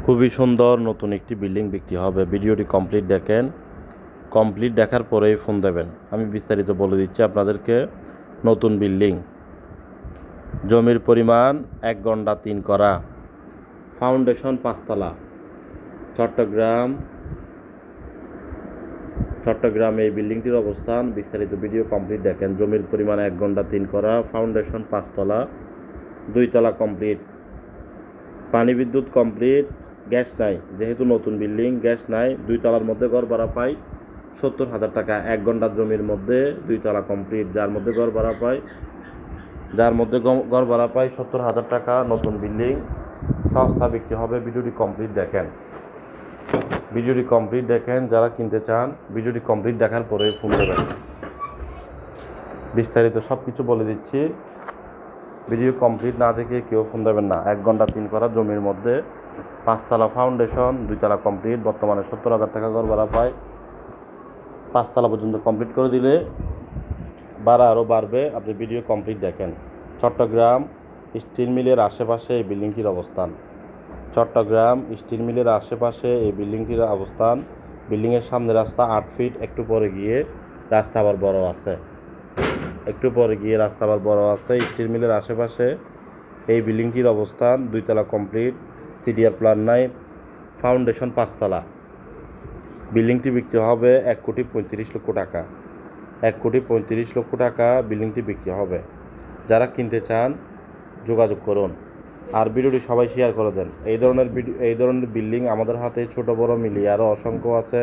খুবই সুন্দর নতুন একটি বিল্ডিং বিক্রি হবে। ভিডিওটি কমপ্লিট দেখেন, কমপ্লিট দেখার পরেই ফোন দেবেন। আমি বিস্তারিত বলে দিচ্ছি আপনাদেরকে। নতুন বিল্ডিং, জমির পরিমাণ 1 গন্ডা 3 করা, ফাউন্ডেশন 5 তলা, চট্টগ্রাম এই বিল্ডিংটির অবস্থান। বিস্তারিত ভিডিও কমপ্লিট দেখেন। জমির পরিমাণ 1 গন্ডা 3 করা, ফাউন্ডেশন 5 তলা, 2 তলা কমপ্লিট, পানি বিদ্যুৎ কমপ্লিট, গ্যাস নাই, যেহেতু নতুন বিল্ডিং গ্যাস নাই। 2 তলার মধ্যে ঘর ভাড়া পাই 70,000 টাকা। 1 ঘন্টার জমির মধ্যে 2 তলা কমপ্লিট, যার মধ্যে ঘর ভাড়া পাই 70,000 টাকা। নতুন বিল্ডিং সস্তা বিক্রি হবে। ভিডিওটি কমপ্লিট দেখেন, যারা কিনতে চান ভিডিওটি কমপ্লিট দেখার পরে ফোন দেবেন। বিস্তারিত সব কিছু বলে দিচ্ছি। ভিডিও কমপ্লিট না দেখে কেউ ফোন দেবেন না। 1 ঘন্টা 3 করা জমির মধ্যে 5 তলা ফাউন্ডেশন, 2 তলা কমপ্লিট। বর্তমানে 70,000 টাকা ঘর ভাড়া পায়। 5 তলা পর্যন্ত কমপ্লিট করে দিলে ভাড়া আরও বাড়বে। আপনি ভিডিও কমপ্লিট দেখেন। চট্টগ্রাম স্টিল মিলের আশেপাশে এই বিল্ডিংটির অবস্থান। বিল্ডিংয়ের সামনে রাস্তা 8 ফিট, একটু পরে গিয়ে রাস্তা আবার বড় আছে। স্টিল মিলের আশেপাশে এই বিল্ডিংটির অবস্থান। 2 তলা কমপ্লিট, সিডিআর প্ল্যান নাই, ফাউন্ডেশন 5 তলা। বিল্ডিংটি বিক্রি হবে 1,35,00,000 টাকা। 1,35,00,000 টাকা বিল্ডিংটি বিক্রি হবে। যারা কিনতে চান যোগাযোগ করুন। আর ভিডিওটি সবাই শেয়ার করে দেন। এই ধরনের বিল্ডিং আমাদের হাতে ছোট বড় মিলিয়ে আরও অসংখ্য আছে।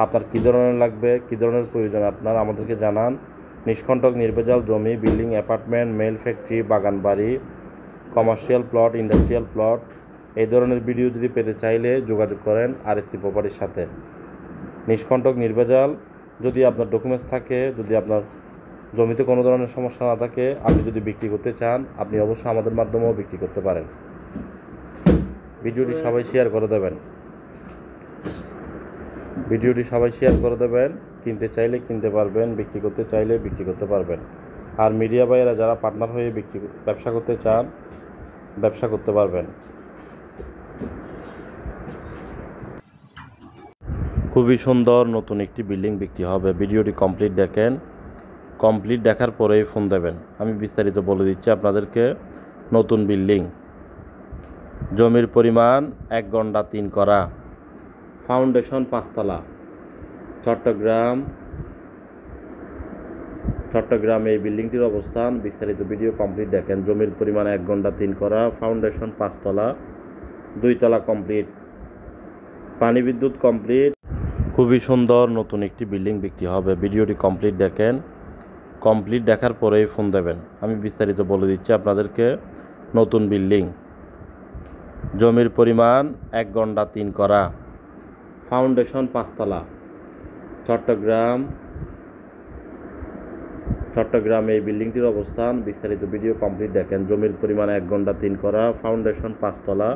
আপনার কী ধরনের লাগবে, কী ধরনের প্রয়োজন আপনার আমাদেরকে জানান। নিষ্কণ্টক নির্ভেজাল জমি, বিল্ডিং, অ্যাপার্টমেন্ট, মেল ফ্যাক্টরি, বাগান বাড়ি, কমার্শিয়াল প্লট, ইন্ডাস্ট্রিয়াল প্লট, এই ধরনের ভিডিও যদি পেতে চাইলে যোগাযোগ করেন RSC প্রপার্টির সাথে। নিষ্কণ্টক নির্ভেজাল, যদি আপনার ডকুমেন্টস থাকে, যদি আপনার জমিতে কোনো ধরনের সমস্যা না থাকে, আপনি যদি বিক্রি করতে চান আপনি অবশ্যই আমাদের মাধ্যমেও বিক্রি করতে পারেন। ভিডিওটি সবাই শেয়ার করে দেবেন। কিনতে চাইলে কিনতে পারবেন, বিক্রি করতে চাইলে বিক্রি করতে পারবেন। আর মিডিয়া ভাইয়েরা যারা পার্টনার হয়ে ব্যবসা করতে চান ব্যবসা করতে পারবেন। খুবই সুন্দর নতুন একটি বিল্ডিং বিক্রি হবে। ভিডিওটি কমপ্লিট দেখেন, কমপ্লিট দেখার পরেই ফোন দেবেন। আমি বিস্তারিত বলে দিচ্ছি আপনাদেরকে। নতুন বিল্ডিং, জমির পরিমাণ 1 গন্ডা 3 করা, ফাউন্ডেশন 5 তলা, চট্টগ্রাম এই বিল্ডিংটির অবস্থান। বিস্তারিত ভিডিও কমপ্লিট দেখেন। জমির পরিমাণ 1 গন্ডা 3 করা, ফাউন্ডেশন 5 তলা, 2 তলা কমপ্লিট, পানি বিদ্যুৎ কমপ্লিট। খুবই সুন্দর নতুন একটি বিল্ডিং বিক্রি হবে। ভিডিওটি কমপ্লিট দেখেন, কমপ্লিট দেখার পরেই ফোন দেবেন। আমি বিস্তারিত বলে দিচ্ছি আপনাদেরকে। নতুন বিল্ডিং, জমির পরিমাণ 1 গন্ডা 3 করা, ফাউন্ডেশন 5 তলা, চট্টগ্রাম এই বিল্ডিংটির অবস্থান। বিস্তারিত ভিডিও কমপ্লিট দেখেন। জমির পরিমাণ 1 গন্ডা 3 করা, ফাউন্ডেশন 5 তলা,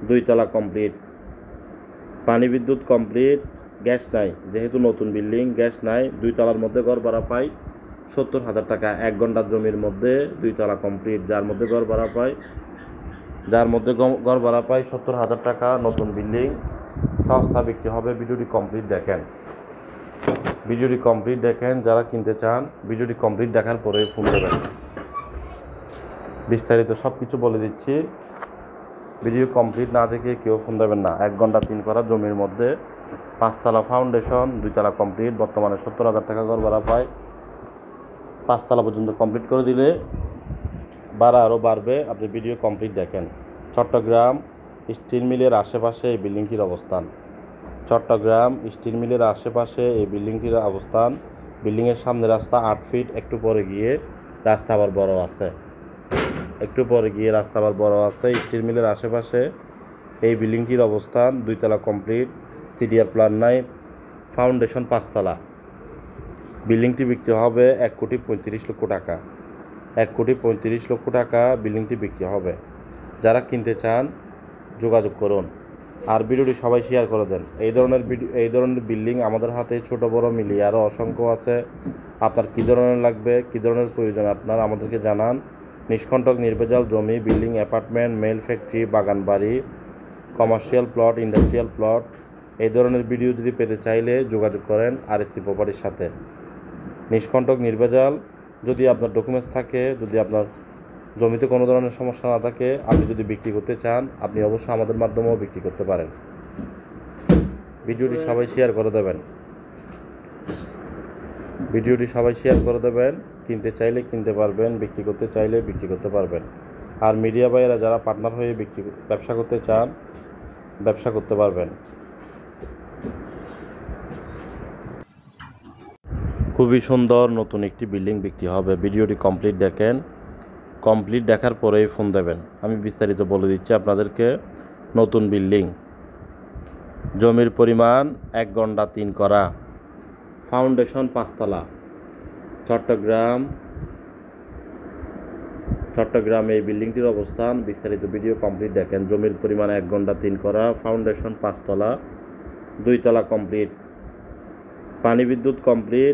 2 তলা কমপ্লিট, পানি বিদ্যুৎ কমপ্লিট, গ্যাস নাই, যেহেতু নতুন বিল্ডিং গ্যাস নাই। 2 তলার মধ্যে ঘর ভাড়া পাই 70,000 টাকা। 1 ঘন্টার জমির মধ্যে 2 তলা কমপ্লিট, যার মধ্যে ঘর ভাড়া পাই 70,000 টাকা। নতুন বিল্ডিং সস্তা বিক্রি হবে। ভিডিওটি কমপ্লিট দেখেন, যারা কিনতে চান ভিডিওটি কমপ্লিট দেখার পরে ফোন দেবেন। বিস্তারিত সব কিছু বলে দিচ্ছি। ভিডিও কমপ্লিট না দেখে কেউ ফোন দেবেন না। 1 ঘন্টা 3 করা জমির মধ্যে 5 তলা ফাউন্ডেশন, 2 তলা কমপ্লিট। বর্তমানে 70,000 টাকা ঘর ভাড়া পায়। 5 তলা পর্যন্ত কমপ্লিট করে দিলে ভাড়া আরও বাড়বে। আপনি ভিডিও কমপ্লিট দেখেন। চট্টগ্রাম স্টিল মিলের আশেপাশে এই বিল্ডিংটির অবস্থান। বিল্ডিংয়ের সামনে রাস্তা 8 ফিট, একটু পরে গিয়ে রাস্তা আবার বড় আছে। স্টিল মিলের আশেপাশে এই বিল্ডিংটির অবস্থান। 2 তলা কমপ্লিট, সিডিআর প্ল্যান নাই, ফাউন্ডেশন 5 তলা। বিল্ডিংটি বিক্রি হবে 1,35,00,000 টাকা। 1,35,00,000 টাকা বিল্ডিংটি বিক্রি হবে। যারা কিনতে চান যোগাযোগ করুন। আর ভিডিওটি সবাই শেয়ার করে দেন। এই ধরনের বিল্ডিং আমাদের হাতে ছোট বড় মিলিয়ে আরও অসংখ্য আছে। আপনার কী ধরনের লাগবে, কী ধরনের প্রয়োজন আপনার আমাদেরকে জানান। নিষ্কণ্টক নির্ভেজাল জমি, বিল্ডিং, অ্যাপার্টমেন্ট, মেল ফ্যাক্টরি, বাগান বাড়ি, কমার্শিয়াল প্লট, ইন্ডাস্ট্রিয়াল প্লট এই ধরনের ভিডিও যদি পেতে চাইলে যোগাযোগ করেন আরএসসি প্রপার্টির সাথে। নিষ্কণ্টক নির্ভেজাল, যদি আপনার ডকুমেন্টস থাকে, যদি আপনার জমিতে কোনো ধরনের সমস্যা না থাকে, আপনি যদি বিক্রি করতে চান আপনি অবশ্যই আমাদের মাধ্যমেও বিক্রি করতে পারেন। ভিডিওটি সবাই শেয়ার করে দেবেন। কিনতে চাইলে কিনতে পারবেন, বিক্রি করতে চাইলে বিক্রি করতে পারবেন। আর মিডিয়া ভাইয়েরা যারা পার্টনার হয়ে ব্যবসা করতে চান, ব্যবসা করতে পারবেন। খুবই সুন্দর নতুন একটি বিল্ডিং বিক্রি হবে। ভিডিওটি কমপ্লিট দেখেন, কমপ্লিট দেখার পরেই ফোন দেবেন। আমি বিস্তারিত বলে দিচ্ছি আপনাদেরকে। নতুন বিল্ডিং, জমির পরিমাণ 1 গন্ডা 3 করা, ফাউন্ডেশন 5 তলা, চট্টগ্রাম এই বিল্ডিংটির অবস্থান। বিস্তারিত ভিডিও কমপ্লিট দেখেন। জমির পরিমাণ 1 গন্ডা 3 করা, ফাউন্ডেশন 5 তলা, 2 তলা কমপ্লিট, পানি বিদ্যুৎ কমপ্লিট।